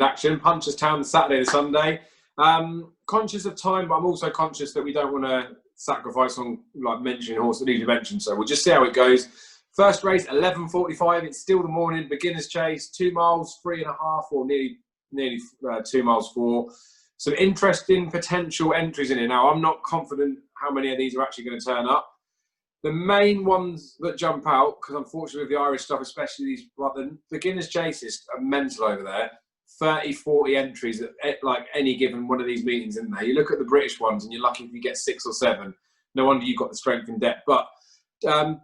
action. Punchestown, Saturday and Sunday. Conscious of time, but I'm also conscious that we don't want to sacrifice on like mentioning horse that need to be mentioned. So we'll just see how it goes. First race, 11:45. It's still the morning. Beginner's chase, 2 miles, 3.5, or nearly 2 miles 4. Some interesting potential entries in here. Now, I'm not confident how many of these are actually going to turn up. The main ones that jump out, because unfortunately with the Irish stuff, especially these, like the beginner's chases are mental over there. 30, 40 entries at like any given one of these meetings in there. You look at the British ones and you're lucky if you get 6 or 7. No wonder you've got the strength and depth. But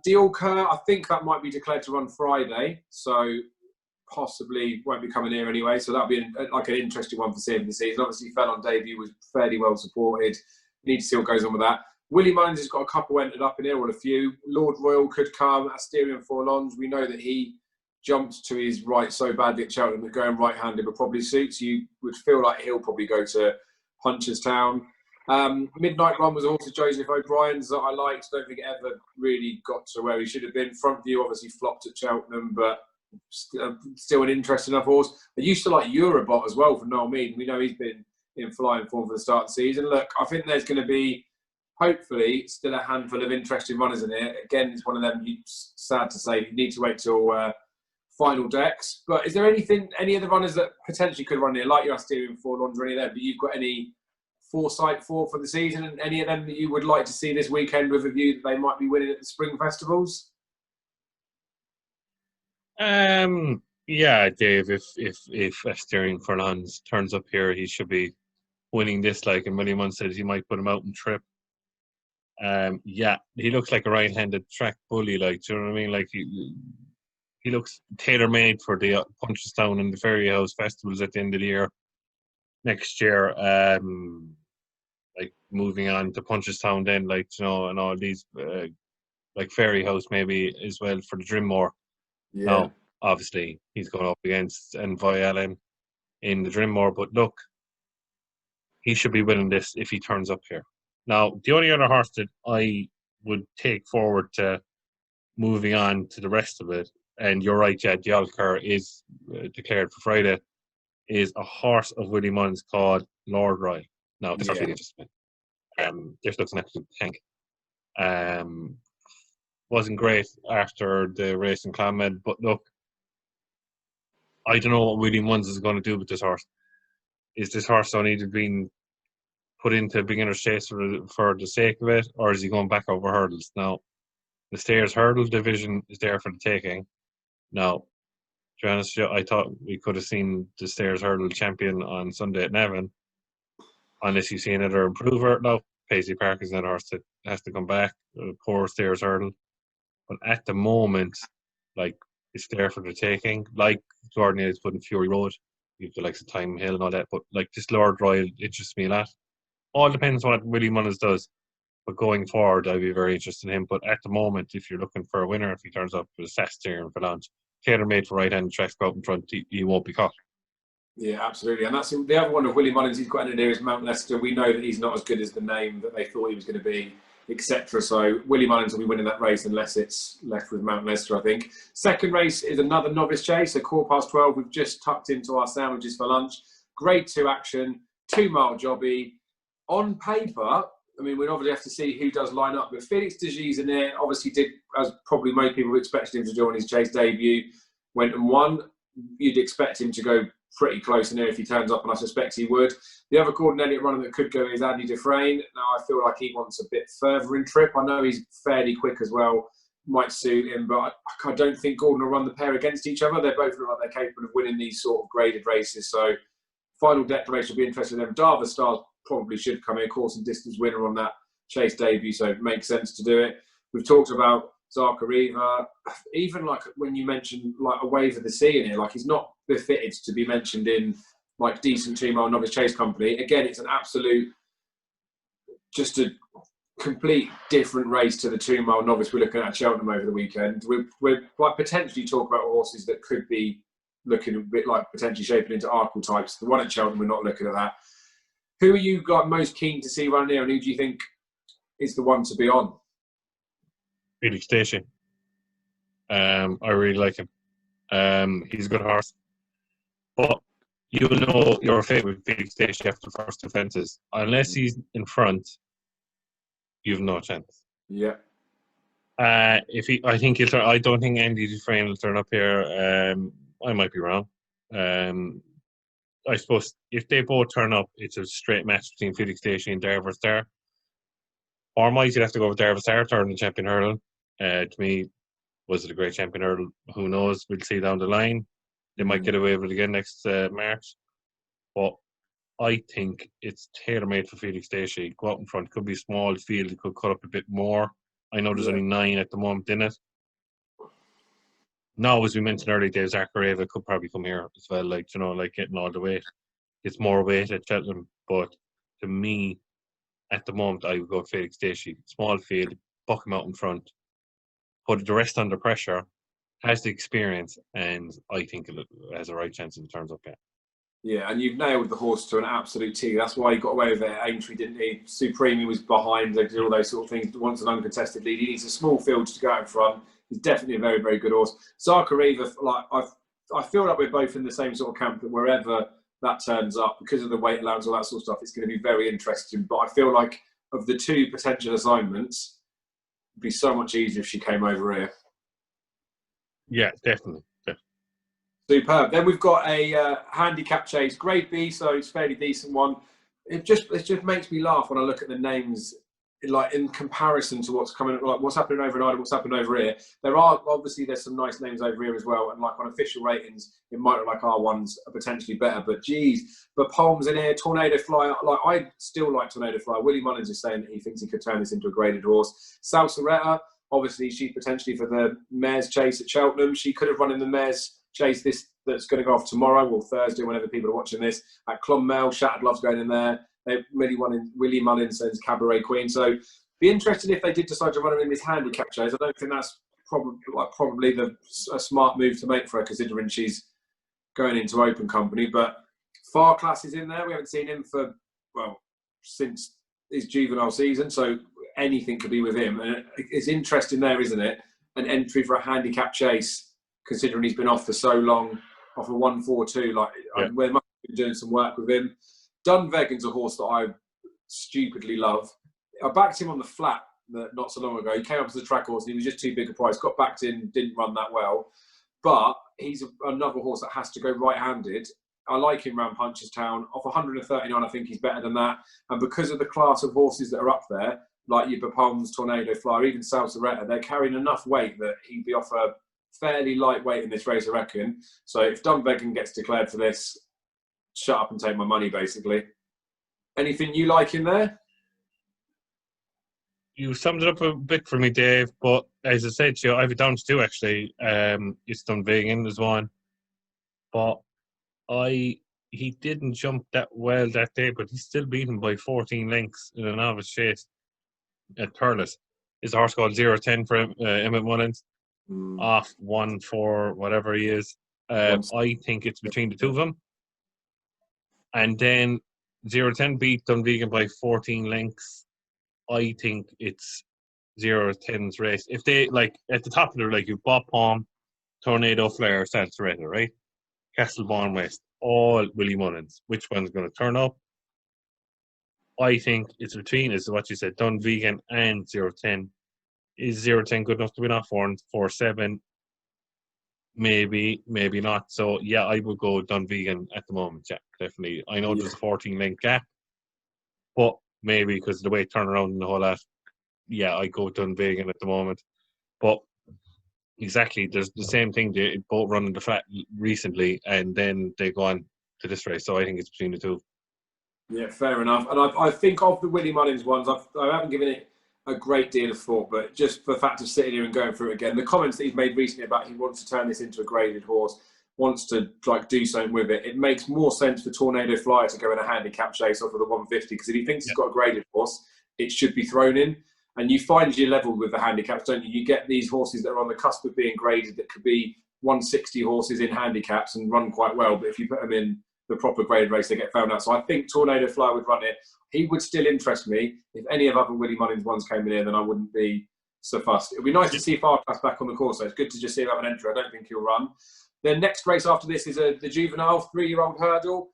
Deal Kerr, I think that might be declared to run Friday. So possibly won't be coming here anyway. So that'll be like an interesting one for seeing the season. Obviously, fell on debut, was fairly well supported. Need to see what goes on with that. Willie Mullins has got a couple entered up in here, or a few. Lord Royal could come. Asterion Forlons. We know that he jumped to his right so badly at Cheltenham that going right-handed would probably suit. So you would feel like he'll probably go to Punchestown. Midnight Run was also Joseph O'Brien's that I liked. Don't think it ever really got to where he should have been. Front View obviously flopped at Cheltenham, but still an interesting enough horse. I used to like Eurobot as well from Noel Mead. We know he's been in flying form for the start of the season. Look, I think there's going to be, hopefully, still a handful of interesting runners in here. Again, it's one of them, sad to say, you need to wait till final decks. But is there any of the runners that potentially could run here, like your Asterion Forlons or any of them, but you've got any foresight for the season, and any of them that you would like to see this weekend with a view that they might be winning at the spring festivals? Yeah, Dave, if Asterion Forlons turns up here, he should be winning this, like, and Willie Munn says he might put him out in trip. Yeah, he looks like a right-handed track bully, like, do you know what I mean? Like, he looks tailor-made for the Punchestown and the Ferry House festivals at the end of the year. Next year, like, moving on to Punchestown then, like, you know, and all these, like, Ferry House maybe as well for the Drimmore. Yeah. Now, obviously, he's going up against Envoy Allen in the Drimmore, but look, he should be winning this if he turns up here. Now, the only other horse that I would take forward to moving on to the rest of it, and you're right, Jed, Deal Kerr is declared for Friday, is a horse of Willie Munn's called Lord Roy. Now, this horse really just looks an absolute tank. Wasn't great after the race in Clonmel, but look, I don't know what Willie Munn's is going to do with this horse. Is this horse only being put into beginner's chase for the sake of it, or is he going back over hurdles? Now, the Stayers hurdle division is there for the taking. Now, to be honest, I thought we could have seen the Stayers hurdle champion on Sunday at Navan, unless you see another improver. No, Paisley Park is another horse that has to come back. Poor Stayers hurdle. But at the moment, like, it's there for the taking. Like Jordan is putting Fury Road, you have the likes of Time Hill and all that. But like this Lord Royal interests me a lot. All depends on what Willie Mullins does. But going forward, I'd be very interested in him. But at the moment, if you're looking for a winner, if he turns up with a Asterion Forlons, tailor-made for right-hand tracks, go out in front, he won't be caught. Yeah, absolutely. And that's the other one of Willie Mullins he's got in there is Mount Leicester. We know that he's not as good as the name that they thought he was going to be, etc. So Willie Mullins will be winning that race unless it's left with Mount Leicester, I think. Second race is another novice chase, so 12:15. We've just tucked into our sandwiches for lunch. Grade 2 action, 2 mile jobby. On paper, I mean, we'd obviously have to see who does line up, but Felix de Gis in there obviously did, as probably most people expected him to do on his chase debut, went and won. You'd expect him to go pretty close in there if he turns up, and I suspect he would. The other Gordon Elliott runner that could go is Andy Dufresne. Now, I feel like he wants a bit further in trip. I know he's fairly quick as well, might suit him, but I don't think Gordon will run the pair against each other. They both look like they're capable of winning these sort of graded races, so final declaration will be interesting in them. Darva Stars probably should come in, course and distance winner on that chase debut, so it makes sense to do it. We've talked about Zakariva, even like when you mentioned like a Wave of the Sea in here, like he's not befitted to be mentioned in like decent 2 mile novice chase company. Again, it's an absolute, just a complete different race to the 2 mile novice we're looking at Cheltenham over the weekend. We're like potentially talking about horses that could be looking a bit like potentially shaping into Arkle types. The one at Cheltenham, we're not looking at that. Who are you got most keen to see running here, and who do you think is the one to be on? Felix Stacey. I really like him. He's a good horse. But you know your favourite Felix Station after the first two fences. Unless he's in front, you've no chance. Yeah. I think he'll turn. I don't think Andy Dufresne will turn up here. I might be wrong. I suppose if they both turn up, it's a straight match between Felix Station and Derver Star. Or might you'd have to go with Derver Star turning champion hurdle. To me, was it a great champion hurdle? Who knows? We'll see down the line. They might get away with it again next March. But I think it's tailor-made for Felix Station. Go out in front. Could be a small field. It could cut up a bit more. I know there's only 9 at the moment in it. Now, as we mentioned earlier, Dave Zakareva could probably come here as well, getting all the weight. It's more weight at Cheltenham, but to me, at the moment, I would go Felix Station. Small field, buck him out in front, put the rest under pressure, has the experience, and I think it has a right chance if it turns up here. Yeah, and you've nailed the horse to an absolute T. That's why he got away with it at Aintree, didn't he? Supreme was behind, they did all those sort of things. Wants an uncontested lead. He needs a small field to go out in front. He's definitely a very, very good horse. Zakareva, I feel like we're both in the same sort of camp that wherever that turns up, because of the weight allowance, all that sort of stuff, it's going to be very interesting. But I feel like of the 2 potential assignments, it'd be so much easier if she came over here. Yeah, definitely. Superb. Then we've got a handicap chase, Grade B, so it's a fairly decent one. It just makes me laugh when I look at the names, like in comparison to what's coming, like what's happening over in Ireland, what's happening over here. There's some nice names over here as well, and like on official ratings, it might look like our ones are potentially better. But geez, but Palms in here, Tornado Fly. Like I still like Tornado Fly. Willie Mullins is saying that he thinks he could turn this into a graded horse. Salsaretta, obviously she's potentially for the Mares Chase at Cheltenham. She could have run in the Mares Chase that's going to go off tomorrow or Thursday, whenever people are watching this. At Clonmel, Shattered Love's going in there. They really Willie Mullins sends Cabaret Queen. So be interested if they did decide to run her in this handicap chase. I don't think that's probably a smart move to make for her, considering she's going into open company. But Far Class is in there. We haven't seen him since his juvenile season. So anything could be with him. And it's interesting there, isn't it? An entry for a handicap chase, considering he's been off for so long, off a 1-4-2. We must have been doing some work with him. Dunvegan's a horse that I stupidly love. I backed him on the flat not so long ago. He came up as a track horse and he was just too big a price. Got backed in, didn't run that well. But he's another horse that has to go right-handed. I like him around Punchestown. Off 139, I think he's better than that. And because of the class of horses that are up there, like your Bapalms, Tornado Fly, even Salsaretta, they're carrying enough weight that he'd be off a fairly lightweight in this race, I reckon. So if Dunvegan gets declared for this, shut up and take my money, basically. Anything you like in there? You summed it up a bit for me, Dave, but as I said to you, I have it down to 2, actually. It's Dunvegan as one. But he didn't jump that well that day, but he's still beaten by 14 lengths in a novice chase at Thurles. It's a horse called 0-10 for Emmett Mullins. Off 1-4, whatever he is. I think it's between the 2 of them. And then 0-10 beat Dunvegan by 14 lengths. I think it's 0-10's race. If they, at the top of it, you've Bob Palm, Tornado Flare, Salsaretta, right? Castlebourne West, all Willie Mullins. Which one's going to turn up? I think it's between, is what you said, Dunvegan and 0-10. Is 0-10 good enough to win off 4-7? Maybe, maybe not. So, yeah, I would go Dunvegan at the moment, yeah, definitely. I know there's a 14-length gap, but maybe because of the way turnaround and the whole lot, yeah, I go Dunvegan at the moment. But exactly, there's the same thing. They both run in the flat recently, and then they go on to this race. So I think it's between the 2. Yeah, fair enough. And I think of the Willie Mullins ones, I haven't given it a great deal of thought, but just for the fact of sitting here and going through it again, the comments that he's made recently about he wants to turn this into a graded horse, wants to do something with it, it makes more sense for Tornado Flyer to go in a handicap chase off of the 150, because if he thinks he's got a graded horse, it should be thrown in. And you find your level with the handicaps, don't you? You get these horses that are on the cusp of being graded that could be 160 horses in handicaps and run quite well, but if you put them in the proper graded race, they get found out. So I think Tornado Flyer would run it. He would still interest me. If any of other Willie Mullins ones came in here, then I wouldn't be so fussed. It would be nice to see Far Class back on the course. So it's good to just see him have an entry. I don't think he'll run. The next race after this is the juvenile 3-year-old hurdle.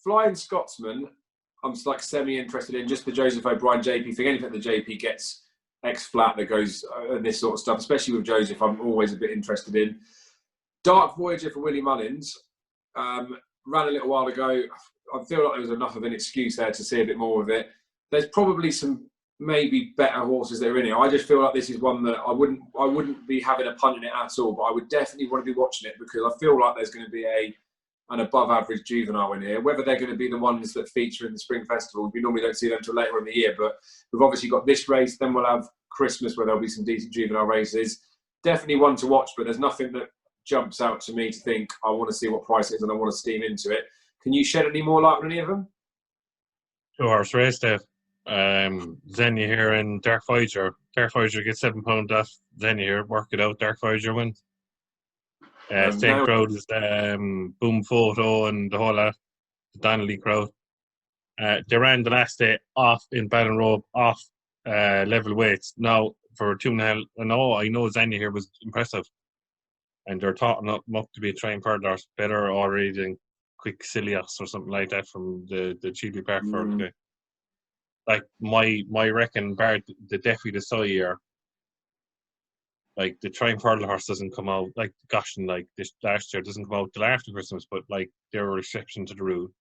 Flying Scotsman, I'm like semi-interested in, just the Joseph O'Brien JP thing. Anything the JP gets X flat that goes and this sort of stuff, especially with Joseph, I'm always a bit interested in. Dark Voyager for Willie Mullins. Ran a little while ago. I feel like there was enough of an excuse there to see a bit more of it. There's probably some maybe better horses that are in here. I just feel like this is one that I wouldn't be having a punt in it at all, but I would definitely want to be watching it because I feel like there's going to be an above average juvenile in here. Whether they're going to be the ones that feature in the Spring Festival, we normally don't see them until later in the year, but we've obviously got this race, then we'll have Christmas where there'll be some decent juvenile races. Definitely one to watch, but there's nothing that jumps out to me to think I want to see what price it is and I want to steam into it. Can you shed any more light on any of them? 2-horse race, Dave. Xenia here and Dark Voyager. Dark Voyager gets £7 off Xenia here. Work it out. Dark Voyager wins. Same crowd as Boom Photo and the whole lot, the Donnelly crowd. They ran the last day off in Ballinrobe, off level weights. Now, for 2.5, I know Xenia here was impressive. And they're talking up to be a trained further, better already than Quick Cilios or something like that from the Chile Park for today. Like, my reckon, bar the Defi the Sawyer, like, the Train Further horse doesn't come out, like, Goshen, like, this last year doesn't come out till after Christmas, but, like, they're a exception to the rule.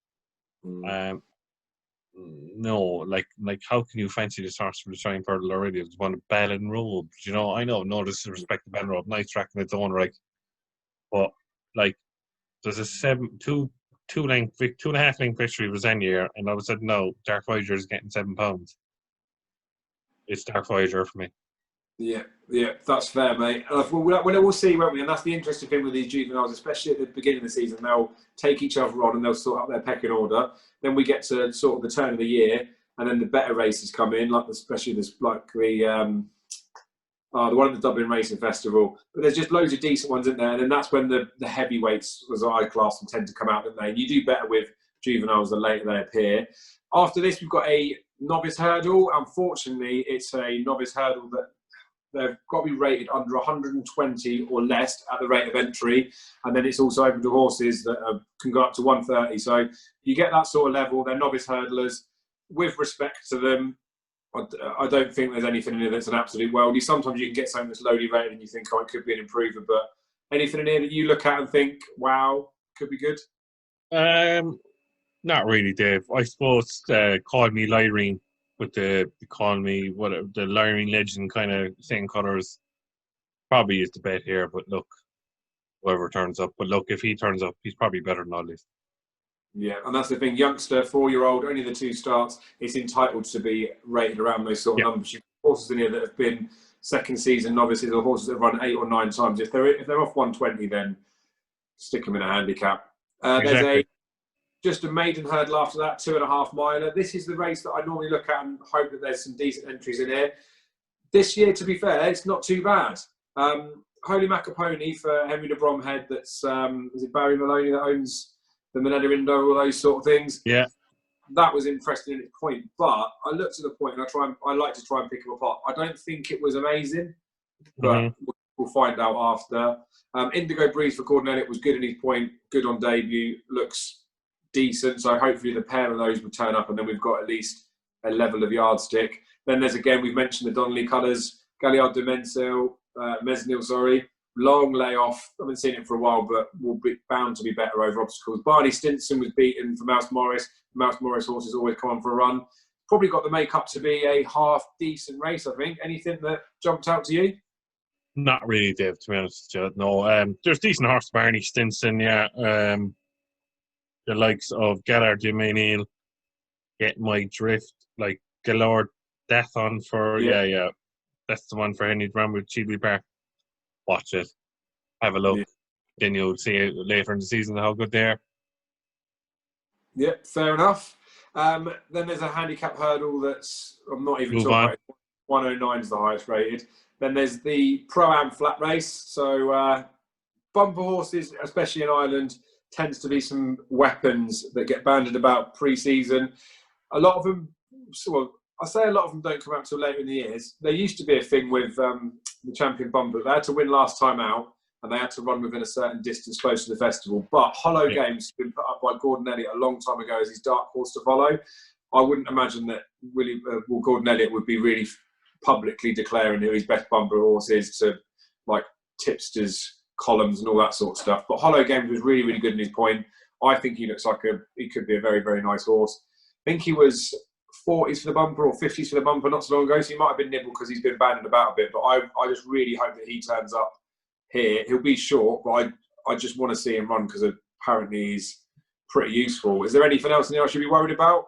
No, like, how can you fancy this horse for the Train Further already? It's one of Ballinrobe, you know, I know, no disrespect to Ballinrobe, nice track in its own right. But, like, there's a 2.5 length victory with Xenia, and all of a sudden, no, Dark Voyager is getting £7. It's Dark Voyager for me. Yeah, that's fair, mate. We'll see, won't we? And that's the interesting thing with these juveniles, especially at the beginning of the season. They'll take each other on and they'll sort out their pecking order. Then we get to sort of the turn of the year, and then the better races come in, like especially the one at the Dublin Racing Festival. But there's just loads of decent ones in there, and then that's when the heavyweights, as I class them, tend to come out, don't they? And you do better with juveniles the later they appear. After this, we've got a novice hurdle. Unfortunately, it's a novice hurdle that they've got to be rated under 120 or less at the rate of entry. And then it's also open to horses that can go up to 130. So you get that sort of level. They're novice hurdlers. With respect to them, I don't think there's anything in here that's an absolute worldie. Sometimes you can get something that's lowly rated and you think, oh, it could be an improver. But anything in here that you look at and think, wow, could be good? Not really, Dave. I suppose Call Me Lyrene with the Call Me, whatever, the Lyrene Legend kind of same colours probably is the bet here. But look, whoever turns up. But look, if he turns up, he's probably better than all this. Yeah, and that's the thing. Youngster, 4-year-old, only the 2 starts. It's entitled to be rated around those sort of numbers. You've got horses in here that have been second season novices or horses that have run 8 or 9 times. If they're off 120, then stick them in a handicap. Exactly. There's just a maiden hurdle after that, 2.5 miler. This is the race that I normally look at and hope that there's some decent entries in here. This year, to be fair, it's not too bad. Holy Macapony for Henry de Bromhead. That's is it Barry Maloney that owns the Minetta Indo, all those sort of things. Yeah, that was interesting in its point. But I looked at the point and I like to try and pick them apart. I don't think it was amazing, but we'll find out after. Indigo Breeze for Gordon Elliott was good in his point, good on debut, looks decent. So hopefully the pair of those will turn up, and then we've got at least a level of yardstick. Then there's again, we've mentioned the Donnelly colours, Galliard de Mesnil, sorry. Long layoff. I haven't seen it for a while, but will be bound to be better over obstacles. Barney Stinson was beaten for Mouse Morris. Mouse Morris horses always come on for a run. Probably got the makeup to be a half decent race, I think. Anything that jumped out to you? Not really, Dave, to be honest with you. No, there's decent horse, Barney Stinson, yeah. The likes of Gallard de Menil, Get My Drift, like Galore Death on for, yeah. That's the one for Henry Drum with Chile Park. Watch it, have a look, then you'll see it later in the season how good they are. Yeah, fair enough. Then there's a handicap hurdle that's, I'm not even talking about it. 109 is the highest rated. Then there's the Pro-Am flat race. So bumper horses, especially in Ireland, tends to be some weapons that get banded about pre-season. A lot of them, I say a lot of them don't come out till later in the years. There used to be a thing with the champion bumper. They had to win last time out. and they had to run within a certain distance close to the festival. But Hollow Yeah. Games been put up by Gordon Elliott a long time ago as his dark horse to follow. I wouldn't imagine that Gordon Elliott would be really publicly declaring who his best bumper horse is to like tipsters, columns, and all that sort of stuff. But Hollow Games was really, really good in his point. I think he looks like he could be a very, very nice horse. I think he was 40s for the bumper or 50s for the bumper not so long ago, so he might have been nibbled because he's been banded about a bit. But I just really hope that he turns up here. He'll be short, but I just want to see him run because apparently he's pretty useful. Is there anything else I should be worried about?